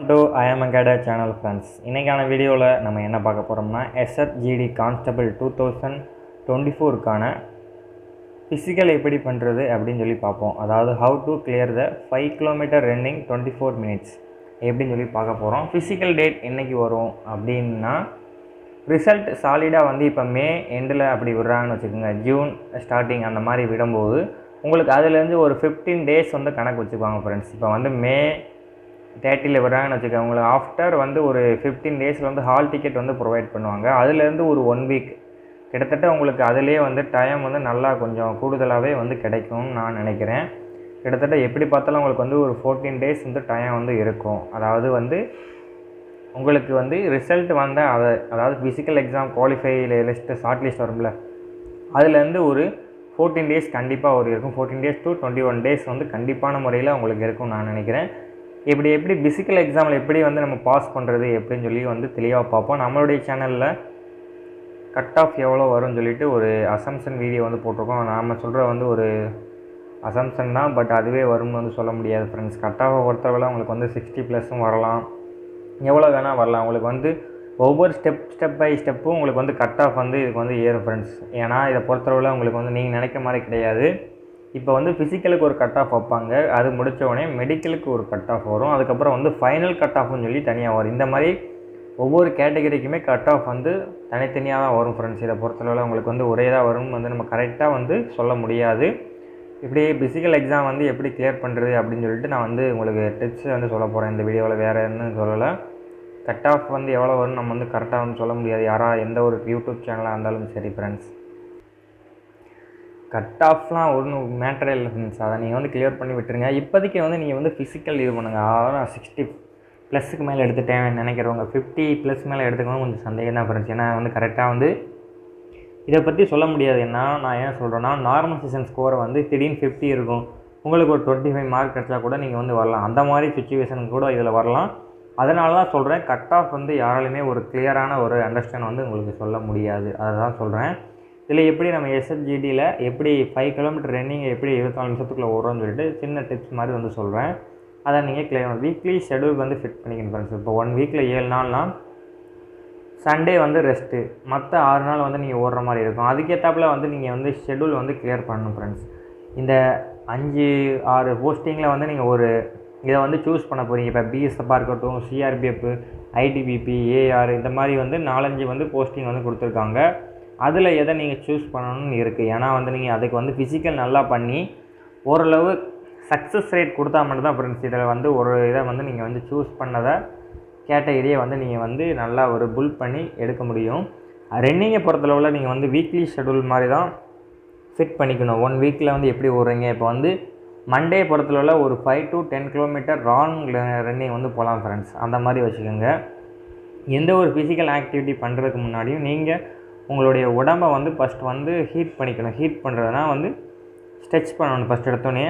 To IIM Agatha channel friends. இன்றைக்கான வீடியோவில் நம்ம என்ன பார்க்க போகிறோம்னா எஸ்எஃப்ஜிடி கான்ஸ்டபிள் 2024க்கான ஃபிசிக்கல் எப்படி பண்ணுறது அப்படின்னு சொல்லி பார்ப்போம். அதாவது how to clear the 5 kilometre running 24 minutes எப்படின்னு சொல்லி பார்க்க போகிறோம். ஃபிசிக்கல் டேட் என்றைக்கு வரும் அப்படின்னா ரிசல்ட் சாலிடாக வந்து இப்போ மே எண்டில் அப்படி விடுறாங்கன்னு வச்சுக்கோங்க. ஜூன் ஸ்டார்டிங் அந்த மாதிரி விடும்போது உங்களுக்கு அதுலேருந்து ஒரு 15 டேஸ் வந்து கணக்கு வச்சுக்குவாங்க ஃப்ரெண்ட்ஸ். இப்போ வந்து மே 30 விடுறாங்கன்னு வச்சுக்கோங்க. உங்களுக்கு ஆஃப்டர் வந்து ஒரு 15 டேஸில் வந்து ஹால் டிக்கெட் வந்து ப்ரொவைட் பண்ணுவாங்க. அதுலேருந்து ஒரு 1 வீக் கிட்டத்தட்ட உங்களுக்கு அதிலே வந்து டைம் வந்து நல்லா கொஞ்சம் கூடுதலாகவே வந்து கிடைக்கும்னு நான் நினைக்கிறேன். கிட்டத்தட்ட எப்படி பார்த்தாலும் உங்களுக்கு வந்து ஒரு 14 டேஸ் வந்து டைம் வந்து இருக்கும். அதாவது வந்து உங்களுக்கு வந்து ரிசல்ட் வந்த அதாவது physical exam qualify list short list வரும்ல, அதுலேருந்து ஒரு 14 டேஸ் கண்டிப்பாக ஒரு இருக்கும். 14 டேஸ் டு 21 டேஸ் வந்து கண்டிப்பான முறையில் உங்களுக்கு இருக்கும்னு நான் நினைக்கிறேன். எப்படி ஃபிசிக்கல் எக்ஸாமில் எப்படி வந்து நம்ம பாஸ் பண்ணுறது எப்படின்னு சொல்லி வந்து தெளிவாக பார்ப்போம். நம்மளுடைய சேனலில் கட் ஆஃப் எவ்வளோ வரும்னு சொல்லிட்டு ஒரு அசம்ஷன் வீடியோ வந்து போட்டிருக்கோம். நாம் சொல்கிற வந்து ஒரு அசம்ஷன் தான், பட் அதுவே வரும்னு வந்து சொல்ல முடியாது ஃப்ரெண்ட்ஸ். கட் ஆஃபை பொறுத்தவரை உங்களுக்கு வந்து 60+ வரலாம், எவ்வளோ வேணால் வரலாம். உங்களுக்கு வந்து ஒவ்வொரு ஸ்டெப் பை ஸ்டெப்பும் உங்களுக்கு வந்து கட் ஆஃப் வந்து இதுக்கு வந்து ஏறும் ஃப்ரெண்ட்ஸ். ஏன்னா இதை பொறுத்தவரை உங்களுக்கு வந்து நீங்கள் நினைக்கிற மாதிரி கிடையாது. இப்போ வந்து ஃபிசிக்கலுக்கு ஒரு கட் ஆஃப் வைப்பாங்க, அது முடித்தோடனே மெடிக்கலுக்கு ஒரு கட் ஆஃப் வரும், அதுக்கப்புறம் வந்து ஃபைனல் கட் ஆஃப்னு சொல்லி தனியாக வரும். இந்த மாதிரி ஒவ்வொரு கேட்டகரிக்குமே கட் ஆஃப் வந்து தனித்தனியாக தான் வரும் ஃப்ரெண்ட்ஸ். இதை பொறுத்தளவில் உங்களுக்கு வந்து ஒரே தான் வரும் வந்து நம்ம கரெக்டாக வந்து சொல்ல முடியாது. இப்படி ஃபிசிக்கல் எக்ஸாம் வந்து எப்படி கிளியர் பண்ணுறது அப்படின்னு சொல்லிட்டு நான் வந்து உங்களுக்கு டிப்ஸ் வந்து சொல்ல போகிறேன் இந்த வீடியோவில். வேறு என்ன சொல்லலை, கட் ஆஃப் வந்து எவ்வளோ வரும் நம்ம வந்து கரெக்டாக வந்து சொல்ல முடியாது, எந்த ஒரு யூடியூப் சேனலாக இருந்தாலும் சரி ஃப்ரெண்ட்ஸ். கட் ஆஃப்லாம் ஒன்றும் மேட்டரே இல்லை ஃப்ரெண்ட்ஸ், அதை நீங்கள் வந்து கிளியர் பண்ணி விட்டுருங்க. இப்போதைக்கு வந்து நீங்கள் வந்து ஃபிசிக்கல் இது பண்ணுங்கள். அதாவது 60+ மேலே எடுத்துட்டேன் நினைக்கிறவங்க 50+ மேலே எடுத்துக்கணும் கொஞ்சம் சந்தேகம் தான் ஃப்ரெண்ட்ஸ். ஏன்னா வந்து கரெக்டாக வந்து இதை பற்றி சொல்ல முடியாது. நான் ஏன் சொல்கிறேன்னா நார்மல் செஷன் ஸ்கோரை வந்து திடீர்னு 50 இருக்கும், உங்களுக்கு ஒரு 25 மார்க் கிடச்சா கூட நீங்கள் வந்து வரலாம். அந்த மாதிரி சுச்சுவேஷனுக்கு கூட இதில் வரலாம். அதனால தான் சொல்கிறேன், கட் ஆஃப் வந்து யாராலுமே ஒரு கிளியரான ஒரு அண்டர்ஸ்டாண்ட் வந்து உங்களுக்கு சொல்ல முடியாது. அதை தான் சொல்கிறேன். இதில் எப்படி நம்ம எஸ்எஃப்ஜிடியில் எப்படி 5 கிலோமீட்டர் ரன்னிங் எப்படி 24 நிமிஷத்துக்குள்ளே ஓடுறோன்னு சொல்லிட்டு சின்ன டிப்ஸ் மாதிரி வந்து சொல்கிறேன். அதை நீங்கள் கிளியர் வீக்லி ஷெடியூல் வந்து ஃபிட் பண்ணிக்கணும் ஃப்ரெண்ட்ஸ். இப்போ 1 வீக்கில் 7 நாள்னால் சண்டே வந்து ரெஸ்ட்டு, மற்ற 6 நாள் வந்து நீங்கள் ஓடுற மாதிரி இருக்கும். அதுக்கேற்றாப்புல வந்து நீங்கள் வந்து ஷெடியூல் வந்து கிளியர் பண்ணணும் ஃப்ரெண்ட்ஸ். இந்த 5-6 போஸ்டிங்கில் வந்து நீங்கள் ஒரு இதை வந்து சூஸ் பண்ண போகிறீங்க. இப்போ பிஎஸ்எஃப்பாக இருக்கட்டும், சிஆர்பிஎஃப், ஐடிபிபி, ஏஆர், இந்த மாதிரி வந்து 4-5 வந்து போஸ்டிங் வந்து கொடுத்துருக்காங்க. அதில் எதை நீங்கள் சூஸ் பண்ணணும்னு இருக்குது. ஏன்னா வந்து நீங்கள் அதுக்கு வந்து ஃபிசிக்கல் நல்லா பண்ணி ஓரளவு சக்ஸஸ் ரேட் கொடுத்தா மட்டும்தான் ஃப்ரெண்ட்ஸ் இதில் வந்து ஒரு இதை வந்து நீங்கள் வந்து சூஸ் பண்ணதை கேட்டகரியை வந்து நீங்கள் வந்து நல்லா ஒரு புல் பண்ணி எடுக்க முடியும். ரன்னிங்கை பொறுத்தளவில் நீங்கள் வந்து வீக்லி ஷெடியூல் மாதிரி தான் ஃபிட் பண்ணிக்கணும். 1 வீக்கில் வந்து எப்படி ஓடுறீங்க, இப்போ வந்து மண்டே பொறுத்தளவில் ஒரு 5 to 10 கிலோமீட்டர் ரன்னிங் வந்து போகலாம் ஃப்ரெண்ட்ஸ். அந்த மாதிரி வச்சுக்கோங்க. எந்த ஒரு ஃபிசிக்கல் ஆக்டிவிட்டி பண்ணுறதுக்கு முன்னாடியும் நீங்கள் உங்களுடைய உடம்பை வந்து ஃபஸ்ட் வந்து ஹீட் பண்ணிக்கணும். ஹீட் பண்ணுறதுனா வந்து ஸ்ட்ரெச் பண்ணணும் ஃபஸ்ட் எடுத்தோடனே.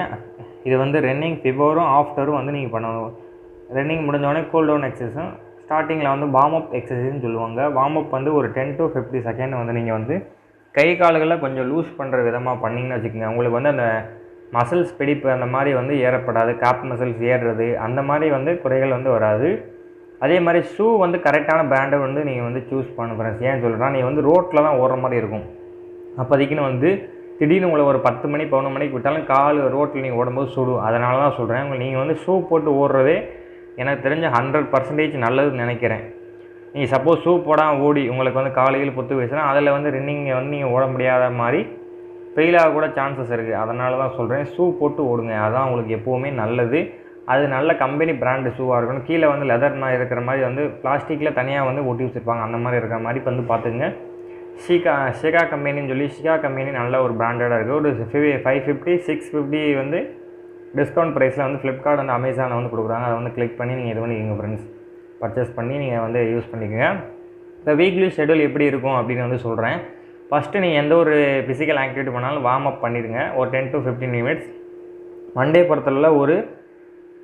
இது வந்து ரன்னிங் பிஃபோரும் ஆஃப்டரும் வந்து நீங்கள் பண்ணணும். ரன்னிங் முடிஞ்சோடனே கூல் டவுன் எக்ஸசைஸும் ஸ்டார்டிங்கில் வந்து வார்ம் அப் எக்ஸசைஸ்னு சொல்லுவாங்க. வார்ம் அப் வந்து ஒரு 10 to 50 செகண்ட் வந்து நீங்கள் வந்து கை கால்களை கொஞ்சம் லூஸ் பண்ணுற விதமாக பண்ணிங்கன்னு வச்சுக்கோங்க. உங்களுக்கு வந்து அந்த மசில்ஸ் பிடிப்பு அந்த மாதிரி வந்து ஏறப்படாது, காப் மசில்ஸ் ஏறுறது அந்த மாதிரி வந்து குறைகள் வந்து வராது. அதே மாதிரி ஷூ வந்து கரெக்டான பிராண்டை வந்து நீங்கள் வந்து சூஸ் பண்ண ஃப்ரெண்ட்ஸ். ஏன் சொல்கிறேன்னா நீங்கள் வந்து ரோட்டில் தான் ஓடுற மாதிரி இருக்கும். அப்போதைக்குன்னு வந்து திடீர்னு உங்களை ஒரு 10 மணி 11 மணிக்கு விட்டாலும் கால் ரோட்டில் நீங்கள் ஓடும்போது சுடும். அதனால தான் சொல்கிறேன், நீங்கள் வந்து ஷூ போட்டு ஓடுறதே எனக்கு தெரிஞ்ச 100% நல்லதுன்னு நினைக்கிறேன். நீங்கள் சப்போஸ் ஷூ போடாமல் ஓடி உங்களுக்கு வந்து காலையில் பொத்து வச்சுன்னா அதில் வந்து ரன்னிங்கை வந்து நீங்கள் ஓட முடியாத மாதிரி ஃபெயிலாக கூட சான்சஸ் இருக்குது. அதனால தான் சொல்கிறேன், ஷூ போட்டு ஓடுங்க, அதுதான் உங்களுக்கு எப்போவுமே நல்லது. அது நல்ல கம்பெனி பிராண்டு ஷூவாக இருக்கணும். கீழே வந்து லெதர் மாதிரி இருக்கிற மாதிரி வந்து பிளாஸ்டிக்கில் தனியாக வந்து ஒட்டி வச்சுருப்பாங்க. அந்த மாதிரி இருக்கிற மாதிரி இப்போ வந்து பார்த்துங்க. ஷிகா கம்பெனின்னு சொல்லி ஷிகா கம்பெனி நல்ல ஒரு பிராண்டடாக இருக்குது. ஒரு 550 650 வந்து டிஸ்கவுண்ட் ப்ரைஸில் வந்து ஃப்ளிப்கார்ட் வந்து அமேசானில் வந்து கொடுக்குறாங்க. அதை வந்து கிளிக் பண்ணி நீங்கள் இது பண்ணிக்கோங்க ஃப்ரெண்ட்ஸ். பர்ச்சேஸ் பண்ணி நீங்கள் வந்து யூஸ் பண்ணிக்கோங்க. இப்போ வீக்லி ஷெடியூல் எப்படி இருக்கும் அப்படின்னு வந்து சொல்கிறேன். ஃபஸ்ட்டு நீங்கள் எந்த ஒரு ஃபிசிக்கல் ஆக்டிவிட்டி பண்ணாலும் வார்ம் அப் பண்ணிடுங்க ஒரு 10 to 15 மினிட்ஸ். மண்டே பொறுத்தளவில் ஒரு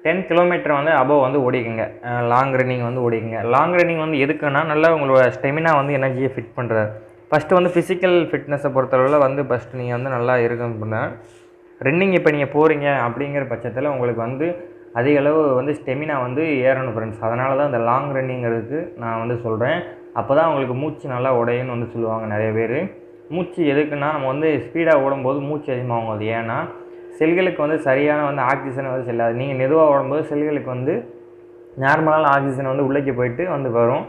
10 கிலோமீட்டர் வந்து அபோவ் வந்து ஓடிக்குங்க. லாங் ரன்னிங் வந்து ஓடிக்குங்க. லாங் ரன்னிங் வந்து எதுக்குன்னா நல்லா உங்களோட ஸ்டெமினா வந்து எனர்ஜியை ஃபிட் பண்ணுறது. ஃபஸ்ட்டு வந்து ஃபிசிக்கல் ஃபிட்னஸை பொறுத்தளவில் வந்து ஃபஸ்ட்டு நீங்கள் வந்து நல்லா இருக்கும் அப்படின்னா ரன்னிங் இப்போ நீங்கள் போகிறீங்க அப்படிங்கிற பட்சத்தில் உங்களுக்கு வந்து அதிக அளவு வந்து ஸ்டெமினா வந்து ஏறணும் ஃப்ரெண்ட்ஸ். அதனால தான் இந்த லாங் ரன்னிங்கிறதுக்கு நான் வந்து சொல்கிறேன். அப்போ தான் உங்களுக்கு மூச்சு நல்லா உடையும்னு வந்து சொல்லுவாங்க நிறைய பேர். மூச்சு எதுக்குன்னா நம்ம வந்து ஸ்பீடாக ஓடும்போது மூச்சு அதிகமாகும். அது ஏன்னா செல்களுக்கு வந்து சரியான வந்து ஆக்சிஜனை வந்து செல்லாது. நீங்கள் மெதுவாக ஓடும்போது செல்களுக்கு வந்து நார்மலான ஆக்சிஜன் வந்து உள்ளே போயிட்டு வந்து வரும்.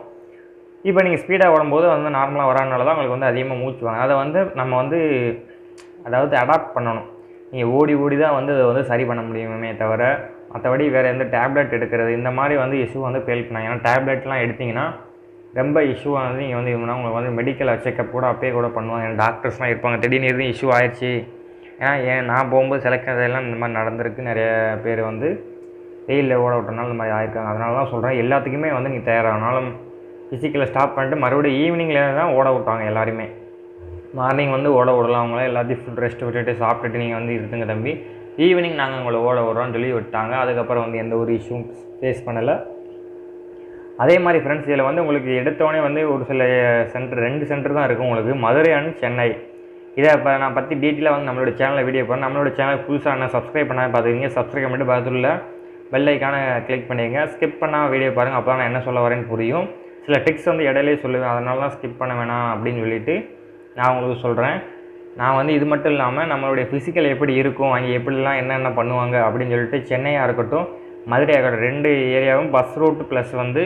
இப்போ நீங்கள் ஸ்பீடாக ஓடும்போது வந்து நார்மலாக வரனால தான் உங்களுக்கு வந்து அதிகமாக மூச்சு வாங்க. அதை வந்து நம்ம வந்து அதாவது அடாப்ட் பண்ணணும். நீங்கள் ஓடி ஓடி தான் வந்து அதை வந்து சரி பண்ண முடியுமே தவிர மற்றபடி வேறு எந்த டேப்லெட் எடுக்கிறது இந்த மாதிரி வந்து இஷ்யூ வந்து ஃபெயில் பண்ணாங்க. ஏன்னா டேப்லெட்லாம் எடுத்திங்கன்னா ரொம்ப இஷ்யூவாக வந்து நீங்கள் வந்து இதுனா உங்களுக்கு வந்து மெடிக்கல் செக்கப் கூட அப்பயே கூட பண்ணுவாங்க. ஏன்னா டாக்டர்ஸ்லாம் இருப்பாங்க. திடீர்னு எதுவும் இஷ்யூ ஆயிடுச்சு. ஏன்னா நான் போகும்போது செலக்ஷன் இந்த மாதிரி நடந்திருக்கு. நிறைய பேர் வந்து வெயிலில் ஓட விட்டனால இந்த மாதிரி ஆயிருக்காங்க. அதனால தான் சொல்கிறேன், எல்லாத்துக்குமே வந்து நீங்கள் தயாராகனாலும் ஃபிசிக்கலை ஸ்டாப் பண்ணிட்டு மறுபடியும் ஈவினிங்கில் தான் ஓட விட்டாங்க எல்லாருமே. மார்னிங் வந்து ஓட விடலாம். அவங்கள எல்லாத்தையும் ஃபுல் ரெஸ்ட் விட்டுட்டு சாப்பிட்டுட்டு நீங்கள் வந்து இருந்துங்க தம்பி, ஈவினிங் நாங்கள் உங்களை ஓட விட்றோம்னு சொல்லி விட்டாங்க. அதுக்கப்புறம் வந்து எந்த ஒரு இஷ்யூவும் ஃபேஸ் பண்ணலை. அதே மாதிரி ஃப்ரெண்ட்ஸ், இதில் வந்து உங்களுக்கு எடுத்தோடனே வந்து ஒரு சில சென்டர் 2 சென்டர் தான் இருக்கும் உங்களுக்கு, மதுரை அண்ட் சென்னை. இதை இப்போ நான் பற்றி டீட்டெயிலாக வந்து நம்மளோட சேனலில் வீடியோ போகிறேன். நம்மளோட சேனல் புதுசாக என்ன சப்ஸ்கிரைப் பண்ணால் பார்த்துக்கிங்க. சப்ஸ்கிரைப் பண்ணிட்டு பார்த்துள்ள பெல் ஐக்கான கிளிக் பண்ணிடுங்க. ஸ்கிப் பண்ணால் வீடியோ பாருங்கள். அப்போ தான் நான் என்ன சொல்ல வரேன்னு புரியும். சில டிப்ஸ் வந்து இடையிலே சொல்லுவேன், அதனால தான் ஸ்கிப் பண்ண வேணாம் அப்படின்னு சொல்லிவிட்டு நான் உங்களுக்கு சொல்கிறேன். நான் வந்து இது மட்டும் இல்லாமல் நம்மளுடைய ஃபிசிக்கல் எப்படி இருக்கும், அங்கே எப்படிலாம் என்னென்ன பண்ணுவாங்க அப்படின்னு சொல்லிட்டு சென்னையாக இருக்கட்டும் மதுரையாக இருக்கட்டும் 2 ஏரியாவும் பஸ் ரூட் ப்ளஸ் வந்து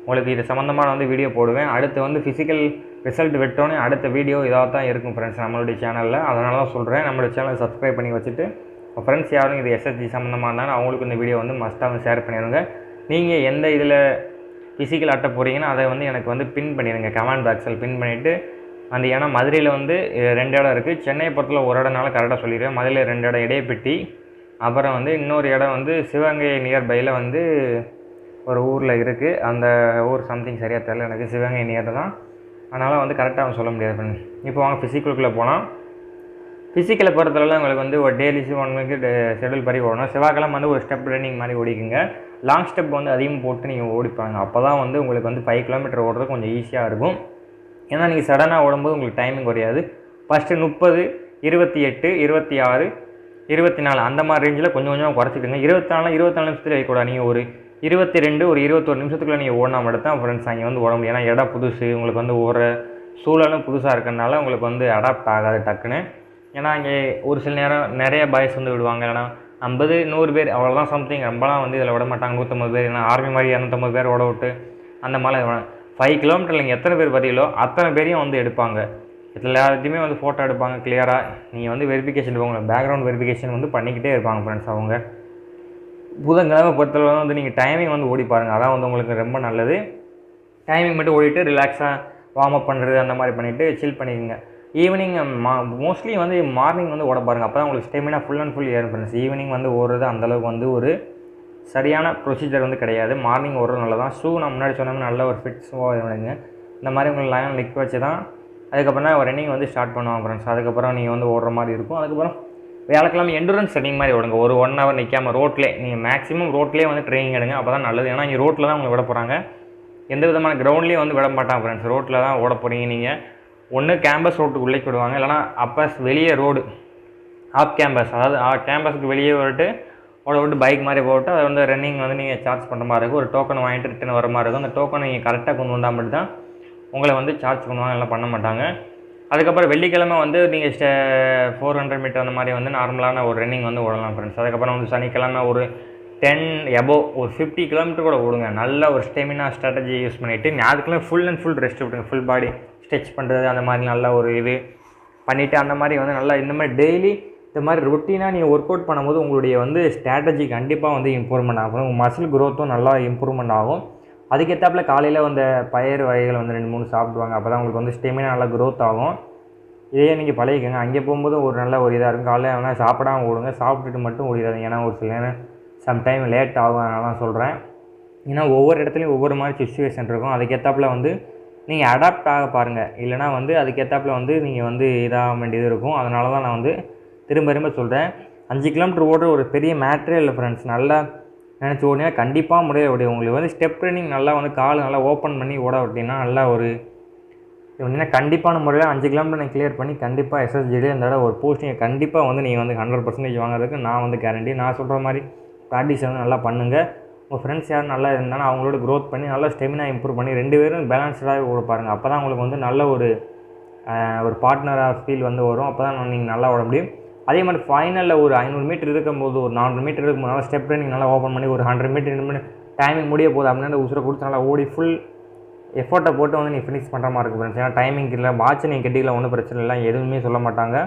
உங்களுக்கு இது சம்மந்தமான வந்து வீடியோ போடுவேன். அடுத்து வந்து ஃபிசிக்கல் ரிசல்ட் விட்டோன்னே அடுத்த வீடியோ இதாக தான் இருக்கும் ஃப்ரெண்ட்ஸ் நம்மளுடைய சேனலில். அதனால தான் சொல்கிறேன், நம்மளுடைய சேனலை சப்ஸ்கிரைப் பண்ணி வச்சுட்டு ஃப்ரெண்ட்ஸ் யாரும் இது எஸ்எஸ்ஜி சம்மந்தமாக இருந்தாலும் அவங்களுக்கு இந்த வீடியோ வந்து மஸ்ட்டாக வந்து ஷேர் பண்ணிடுங்க. நீங்கள் எந்த இதில் ஃபிசிக்கல் அட்டை போகிறீங்கன்னா அதை வந்து எனக்கு வந்து பின் பண்ணிடுங்க, கமெண்ட் பாக்ஸில் பின் பண்ணிவிட்டு அந்த. ஏன்னா மதுரையில் வந்து 2 இடம் இருக்குது. சென்னையை பொறுத்தல ஒரு இடம்னால கரெக்டாக சொல்லிடுவேன். மதுரையில் 2 இடம் இடையப்பட்டி, அப்புறம் வந்து இன்னொரு இடம் வந்து சிவகங்கை நியர்பையில் வந்து ஒரு ஊரில் இருக்குது. அந்த ஊர் சம்திங் சரியாக தெரியல எனக்கு, சிவகங்கை நியர் தான். அதனால் வந்து கரெக்டாக சொல்ல முடியாது ஃப்ரெண்ட்ஸ். இப்போ வாங்க ஃபிசிக்கலுக்குள்ளே போனால். ஃபிசிக்கலை பொறுத்தளவில் உங்களுக்கு வந்து ஒரு டெய்லி 1 வீக்கு ஷெடியூல் படி ஓடணும். செவ்வாய்க்கிழமை வந்து ஒரு ஸ்டெப் ரன்னிங் மாதிரி ஓடிக்குங்க. லாங் ஸ்டெப் வந்து அதிகமாக போட்டு நீங்கள் ஓடிப்பாங்க. அப்போ தான் வந்து உங்களுக்கு வந்து 5 கிலோமீட்டர் ஓடுறது கொஞ்சம் ஈஸியாக இருக்கும். ஏன்னா நீங்கள் சடனாக ஓடும்போது உங்களுக்கு டைமிங் குறையாது. ஃபஸ்ட்டு 30, 28, 26, 24 அந்த மாதிரி ரேஞ்சில் கொஞ்சம் கொஞ்சமாக குறைச்சிட்டுங்க. 24 நிமிஷத்தில் வைக்கூடாது. நீங்கள் ஒரு 22, ஒரு 21 நிமிஷத்துக்குள்ளே நீங்கள் ஓடினா மட்டும் தான் ஃப்ரெண்ட்ஸ் அங்கே வந்து ஓட முடியும். ஏன்னா இடம் புதுசு, உங்களுக்கு வந்து ஒரு சூழலும் புதுசாக இருக்கிறதுனால உங்களுக்கு வந்து அடாப்ட் ஆகாது டக்குன்னு. ஏன்னா இங்கே ஒரு சில நேரம் நிறைய பாய்ஸ் வந்து விடுவாங்க. ஏன்னா 50, 100 பேர் அவ்வளோதான் சம்திங். ரொம்பலாம் வந்து இதில் விட மாட்டாங்க. 150 பேர், ஏன்னா ஆர்மி மாதிரி 250 பேர் ஓட விட்டு அந்த மாதிரி 5 கிலோமீட்டரில் நீங்கள் எத்தனை பேர் பார்த்தீங்களோ அத்தனை பேரையும் வந்து எடுப்பாங்க. இதில் எல்லாத்தையுமே வந்து ஃபோட்டோ எடுப்பாங்க கிளியராக. நீங்கள் வந்து வெரிஃபிகேஷன் போங்க, பேக்ரவுண்ட் வெரிஃபிகேஷன் வந்து பண்ணிக்கிட்டே இருப்பாங்க ஃப்ரெண்ட்ஸ் அவங்க. புதன்கிழமை பொறுத்தளவு வந்து நீங்கள் டைமிங் வந்து ஓடி பாருங்கள், அதான் வந்து உங்களுக்கு ரொம்ப நல்லது. டைமிங் மட்டும் ஓடிட்டு ரிலாக்ஸாக வார்ம் அப் பண்ணுறது அந்த மாதிரி பண்ணிவிட்டு சில் பண்ணிக்கோங்க. ஈவினிங் மோஸ்ட்லி வந்து மார்னிங் வந்து ஓட பாருங்கள். அப்போ தான் உங்களுக்கு ஸ்டெமினா ஃபுல் அண்ட் ஃபுல் ஏறும் ஃப்ரெண்ட்ஸ். ஈவினிங் வந்து ஓடுறது அந்தளவுக்கு வந்து ஒரு சரியான ப்ரொசீஜர் வந்து கிடையாது. மார்னிங் ஓடுறது நல்லா தான். ஷூ நான் முன்னாடி சொன்னோம்னா நல்ல ஒரு ஃபிட் ஷூவாக வேணுங்க. இந்த மாதிரி உங்களுக்கு லைன் லிக் வச்சு தான் அதுக்கப்புறம் தான் ரன்னிங் வந்து ஸ்டார்ட் பண்ணுவாங்க ஃப்ரெண்ட்ஸ். அதுக்கப்புறம் நீங்கள் வந்து ஓடுற மாதிரி இருக்கும். அதுக்கப்புறம் வியாழக்கிழமை எண்டுரன்ஸ் ரன்னிங் மாதிரி ஓடுங்க. ஒரு 1 ஹவர் நிற்காமல் ரோட்லேயே, நீங்கள் மேக்ஸிமம் ரோட்லேயே வந்து ட்ரைனிங் எடுங்க. அப்போ தான் நல்லது. ஏன்னா இங்கே ரோட்டில் தான் உங்களுக்கு விட போகிறாங்க. எந்த விதமான கிரவுண்ட்லேயும் வந்து விட மாட்டாங்க ஃப்ரெண்ட்ஸ். ரோட்டில் தான் ஓட போகிறீங்க நீங்கள். ஒன்று கேம்பஸ் ரோட்டுக்கு உள்ளே விடுவாங்க, இல்லைனா அப்பஸ் வெளியே ரோடு ஆஃப் கேம்பஸ், அதாவது கேம்பஸுக்கு வெளியே விட்டு ஓட விட்டு பைக் மாதிரி போட்டு அதை வந்து ரன்னிங் வந்து நீங்கள் சார்ஜ் பண்ணுற மாதிரி இருக்கும். ஒரு டோக்கன் வாங்கிட்டு ரிட்டன் வர மாதிரி இருக்கும். அந்த டோக்கன் நீங்கள் கரெக்டாக கொண்டு வந்தால் மட்டும் தான் உங்களை வந்து சார்ஜ் பண்ணுவாங்க, எல்லாம் பண்ண மாட்டாங்க. அதுக்கப்புறம் வெள்ளிக்கிழமை வந்து நீங்கள் 400 மீட்டர் அந்த மாதிரி வந்து நார்மலான ஒரு ரன்னிங் வந்து ஓடலாம் ஃப்ரெண்ட்ஸ். அதுக்கப்புறம் வந்து சனிக்கிழமை ஒரு 10 எபோவ் ஒரு 50 கிலோமீட்டர் கூட ஓடுங்க. நல்ல ஒரு ஸ்டெமினா ஸ்ட்ராட்டஜி யூஸ் பண்ணிவிட்டு ஞாயிற்றுக்கிழமை ஃபுல் அண்ட் ஃபுல் ரெஸ்ட் விட்டுங்க. ஃபுல் பாடி ஸ்ட்ரெச் பண்ணுறது அந்த மாதிரி நல்ல ஒரு இது பண்ணிவிட்டு அந்த மாதிரி வந்து நல்லா இந்த மாதிரி டெய்லி இந்த மாதிரி ரொட்டீனாக நீங்கள் ஒர்க் அவுட் பண்ணும்போது உங்களுடைய வந்து ஸ்ட்ராட்டஜி கண்டிப்பாக வந்து இம்ப்ரூவ்மெண்ட் ஆகும். உங்கள் மசில் க்ரோத்தும் நல்லா இம்ப்ரூவ்மெண்ட் ஆகும். அதுக்கேற்றாப்புல காலையில் வந்து பயிர் வகைகள் வந்து 2-3 சாப்பிடுவாங்க. அப்போ தான் உங்களுக்கு வந்து ஸ்டெமினா நல்லா க்ரோத் ஆகும். இதையே நீங்கள் பழகிக்கங்க. அங்கே போகும்போது ஒரு நல்ல ஒரு இதாக இருக்கும். காலையில் வேணால் சாப்பிடாமல் ஓடுங்க, சாப்பிட்டுட்டு மட்டும் ஓடிடாதீங்க. ஏன்னா ஒரு சில நேரம் சம்டைம் லேட் ஆகும். அதனால தான் சொல்கிறேன். ஏன்னா ஒவ்வொரு இடத்துலையும் ஒவ்வொரு மாதிரி சுச்சுவேஷன் இருக்கும். அதுக்கேற்றாப்புல வந்து நீங்கள் அடாப்ட் ஆக பாருங்கள். இல்லைனா வந்து அதுக்கேற்றாப்புல வந்து நீங்கள் வந்து இதாக வேண்டியது இருக்கும். அதனால தான் நான் வந்து திரும்ப சொல்கிறேன், 5 கிலோமீட்டர் ஓடுற ஒரு பெரிய மேட்ரே இல்லை ஃப்ரெண்ட்ஸ். நல்லா நினச்சி ஓடினா கண்டிப்பாக முடியும். உங்களுக்கு வந்து ஸ்டெப் ரன்னிங் நல்லா வந்து கால் நல்லா ஓப்பன் பண்ணி ஓட விட்டிங்கன்னா நல்லா ஒரு எப்படின்னா கண்டிப்பான முறையில் 5 கிலோமீட்டர் நீங்கள் கிளியர் பண்ணி கண்டிப்பாக எஸ்எஸ்ஜியில் இந்த ஒரு போஸ்டிங்கை கண்டிப்பாக வந்து நீங்கள் வந்து 100% வாங்குறதுக்கு நான் வந்து கேரண்டி. நான் சொல்கிற மாதிரி ப்ராக்டிஸ் வந்து நல்லா பண்ணுங்கள். உங்கள் ஃப்ரெண்ட்ஸ் யாரும் நல்லா இருந்தாலும் அவங்களோட க்ரோத் பண்ணி நல்லா ஸ்டெமினா இம்ப்ரூவ் பண்ணி 2 பேரும் பேலன்ஸ்டாக ஓட பாருங்கள். அப்போ தான் உங்களுக்கு வந்து நல்ல ஒரு பார்ட்னராக ஃபீல் வந்து வரும். அப்போ தான் நீங்கள் நல்லா ஓட முடியும். அதே மாதிரி ஃபைனலில் ஒரு 500 மீட்டர் இருக்கும்போது, ஒரு 400 மீட்டர் இருக்கும்போது நல்லா ஸ்டெப் ரன்னிங் நல்லா ஓப்பன் பண்ணி ஒரு 100 மீட்டர் 2 மினிட் டைமிங் முடிய போகுது அப்படின்னா அந்த உசுரை கொடுத்து நல்லா ஓடி ஃபுல் எஃபர்ட்டை போட்டு வந்து நீ ஃபினிஷ் பண்ணுற மாதிரி இருக்கும் ஃப்ரெண்ட்ஸ். ஏன்னா டைமிங் இல்லை, வாட்ச் நீங்கள் கெட்டிக்கலாம், ஒன்றும் பிரச்சனை இல்லை, எதுவுமே சொல்ல மாட்டாங்க.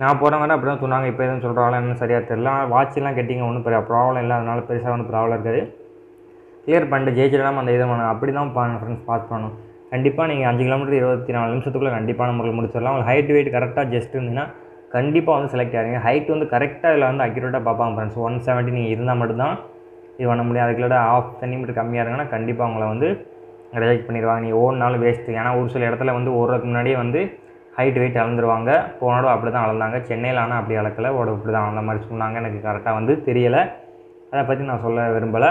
நான் போகிறவங்க அப்படி தான் சொன்னாங்க. இப்போ எதுவும் சொல்கிறாங்களா இன்னும் சரியாக தெரியல. வாட்செல்லாம் கெட்டிங்க ஒன்றும் ப்ராப்ளம் இல்லை, அதனால பெருசாக ஒன்றும் ப்ராப்ளம் இருக்காது. கிளியர் பண்ணிட்டு ஜெயிச்சிடலாம் அந்த இதை பண்ணணும். அப்படி தான் ஃப்ரெண்ட்ஸ் பாஸ் பண்ணணும். கண்டிப்பாக நீங்கள் 5 கிலோமீட்டர் 24 நிமிஷத்துக்குள்ளே கண்டிப்பாக நம்மளுக்கு முடிச்சிடலாம். உங்களுக்கு ஹைட் வெயிட் கரெக்டாக ஜஸ்ட் இருந்தீங்கன்னா கண்டிப்பாக வந்து செலக்ட் ஆகிங்க. ஹைட் வந்து கரெக்டாக இதில் வந்து அக்யூரேட்டாக பார்ப்பாங்க ஃப்ரெண்ட்ஸ். 170 நீங்கள் இருந்தால் மட்டும்தான் இது பண்ண முடியும். அதுக்குள்ள 1/2 சென்டிமீட்டர் கம்மியாக இருங்கன்னா கண்டிப்பாக உங்களை வந்து ரிஜெக்ட் பண்ணிடுவாங்க. நீங்கள் ஓடினாலும் வேஸ்ட்டு. ஏன்னா ஒரு சில இடத்துல வந்து ஓடுறதுக்கு முன்னாடியே வந்து ஹைட் வெயிட் அளந்துருவாங்க. போனோட அப்படி தான் அளந்தாங்க. சென்னையில் ஆனால் அப்படி அளக்கலை, இப்படி தான் அந்த மாதிரி சொன்னாங்க. எனக்கு கரெக்டாக வந்து தெரியலை, அதை பற்றி நான் சொல்ல விரும்பலை.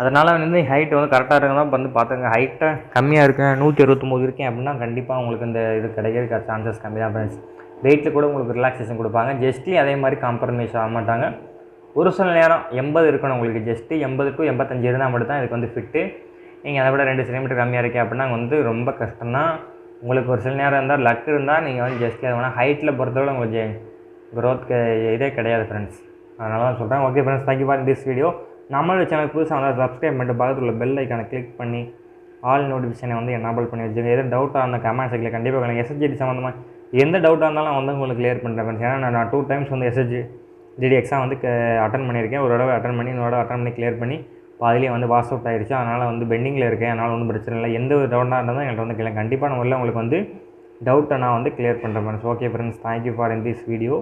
அதனால் வந்து ஹைட் வந்து கரெக்டாக இருக்குதான் வந்து பார்த்துங்க. ஹைட்டை கம்மியாக இருக்கேன், 169 இருக்கேன் அப்படின்னா கண்டிப்பாக உங்களுக்கு இந்த இது கிடைக்கிறதுக்கு சான்சஸ் கம்மி தான் ஃப்ரெண்ட்ஸ். வெயிட்டில் கூட உங்களுக்கு ரிலாக்ஸேஷன் கொடுப்பாங்க. ஜஸ்ட்லி அதே மாதிரி காம்ப்ரமைஸ் ஆக மாட்டாங்க. ஒரு சில நேரம் 80 இருக்கணும் உங்களுக்கு. ஜஸ்ட்டு 80 to 85 இருந்தால் மட்டும் தான் இதுக்கு வந்து ஃபிட்டு. நீங்கள் அதை விட 2 சென்டிமீட்டர் கம்மியாக இருக்கேன் அப்படின்னா வந்து ரொம்ப கஷ்டம்தான். உங்களுக்கு ஒரு சில நேரம் இருந்தால் லக் இருந்தால் நீங்கள் வந்து ஜஸ்ட்லி அது வேணால் ஹைட்டில் பொறுத்தவரை உங்களுக்கு க்ரோத்துக்கு இதே கிடையாது ஃப்ரெண்ட்ஸ். அதனால தான் சொல்கிறேன். Okay friends, thank you for this video. நம்மளோட சேனல் புதுசாக வந்து சப்ஸ்கிரைப் பண்ணிட்டு பக்கத்தில் உள்ள பெல் ஐக்கானை கிளிக் பண்ணி ஆல் நோட்டிஃபிகேஷனை வந்து எனேபிள் பண்ணி வச்சுருங்க. எதுவும் டவுட்டாக அந்த கமெண்ட் செக்ஷனில் கண்டிப்பாக எனக்கு SSGD சம்மந்தமாக எந்த டவுட்டாக இருந்தாலும் வந்து உங்களுக்கு கிளியர் பண்ணுறேன் ஃப்ரெண்ட்ஸ். ஏன்னா நான் 2 times வந்து SSGD எக்ஸாம் வந்து அட்டன் பண்ணியிருக்கேன். ஒரு தடவை அட்டன் பண்ணி இன்னொரு அட்டன் பண்ணி கிளியர் பண்ணி பாதிலேயே வந்து பாஸ் அவுட் ஆகிடுச்சு. அதனால் வந்து பெண்டிங்கில் இருக்கேன். அதனால் ஒன்றும் பிரச்சனை இல்லை. எந்த ஒரு டவுட்டாக இருந்தாலும் என்கிட்ட வந்து கேளுங்க. கண்டிப்பாக நம்ம உங்களுக்கு வந்து டவுட்டை நான் வந்து கிளியர் பண்ணுறேன் friends. Okay friends, thank you for this video.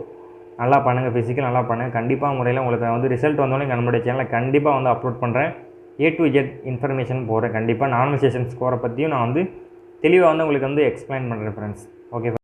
நல்லா பண்ணுங்கள், ஃபிசிக்கல் நல்லா பண்ணுங்கள். கண்டிப்பாக முறையில் உங்களுக்கு வந்து ரிசல்ட் வந்தோடனே நம்மளுடைய சேனலில் கண்டிப்பாக வந்து அப்லோட் பண்ணுறேன். A to Z இன்ஃபர்மேஷன் போடுறேன். கண்டிப்பாக நார்மலைசேஷன் ஸ்கோரை பற்றியும் நான் வந்து தெளிவாக வந்து உங்களுக்கு வந்து எக்ஸ்பிளைன் பண்ணுறேன் ஃப்ரெண்ட்ஸ். ஓகே.